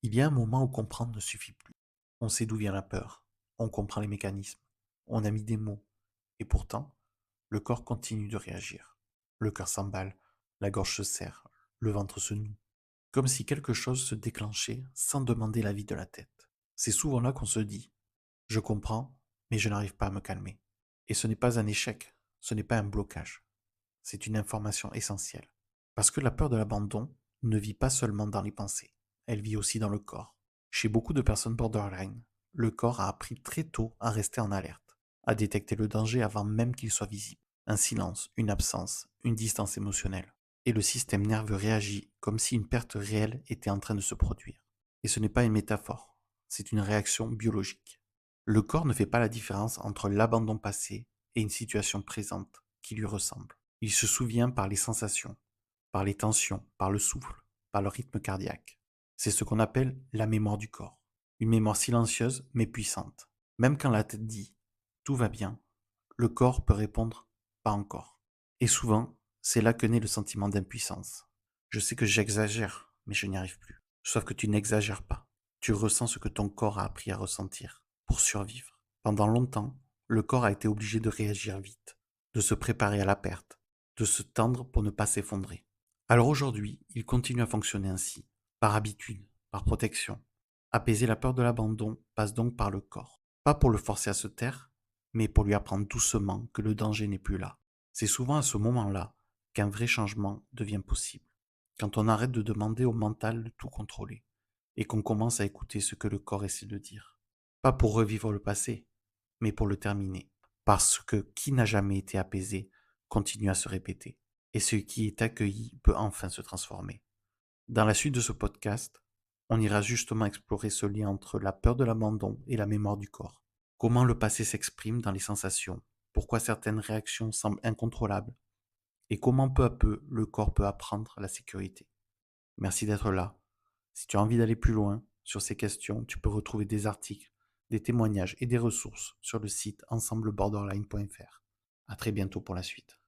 Il y a un moment où comprendre ne suffit plus. On sait d'où vient la peur, on comprend les mécanismes, on a mis des mots, et pourtant, le corps continue de réagir. Le cœur s'emballe, la gorge se serre, le ventre se noue, comme si quelque chose se déclenchait sans demander l'avis de la tête. C'est souvent là qu'on se dit: je comprends, mais je n'arrive pas à me calmer. Et ce n'est pas un échec, ce n'est pas un blocage, c'est une information essentielle. Parce que la peur de l'abandon ne vit pas seulement dans les pensées, elle vit aussi dans le corps. Chez beaucoup de personnes borderline, le corps a appris très tôt à rester en alerte, à détecter le danger avant même qu'il soit visible. Un silence, une absence, une distance émotionnelle. Et le système nerveux réagit comme si une perte réelle était en train de se produire. Et ce n'est pas une métaphore, c'est une réaction biologique. Le corps ne fait pas la différence entre l'abandon passé et une situation présente qui lui ressemble. Il se souvient par les sensations, par les tensions, par le souffle, par le rythme cardiaque. C'est ce qu'on appelle la mémoire du corps. Une mémoire silencieuse mais puissante. Même quand la tête dit tout va bien, le corps peut répondre pas encore. Et souvent, c'est là que naît le sentiment d'impuissance. Je sais que j'exagère, mais je n'y arrive plus. Sauf que tu n'exagères pas. Tu ressens ce que ton corps a appris à ressentir pour survivre. Pendant longtemps, le corps a été obligé de réagir vite, de se préparer à la perte, de se tendre pour ne pas s'effondrer. Alors aujourd'hui, il continue à fonctionner ainsi, par habitude, par protection. Apaiser la peur de l'abandon passe donc par le corps. Pas pour le forcer à se taire, mais pour lui apprendre doucement que le danger n'est plus là. C'est souvent à ce moment-là qu'un vrai changement devient possible. Quand on arrête de demander au mental de tout contrôler et qu'on commence à écouter ce que le corps essaie de dire. Pas pour revivre le passé, mais pour le terminer. Parce que qui n'a jamais été apaisé continue à se répéter. Et ce qui est accueilli peut enfin se transformer. Dans la suite de ce podcast, on ira justement explorer ce lien entre la peur de l'abandon et la mémoire du corps. Comment le passé s'exprime dans les sensations, pourquoi certaines réactions semblent incontrôlables, et comment peu à peu le corps peut apprendre la sécurité. Merci d'être là. Si tu as envie d'aller plus loin sur ces questions, tu peux retrouver des articles, des témoignages et des ressources sur le site ensembleborderline.fr. À très bientôt pour la suite.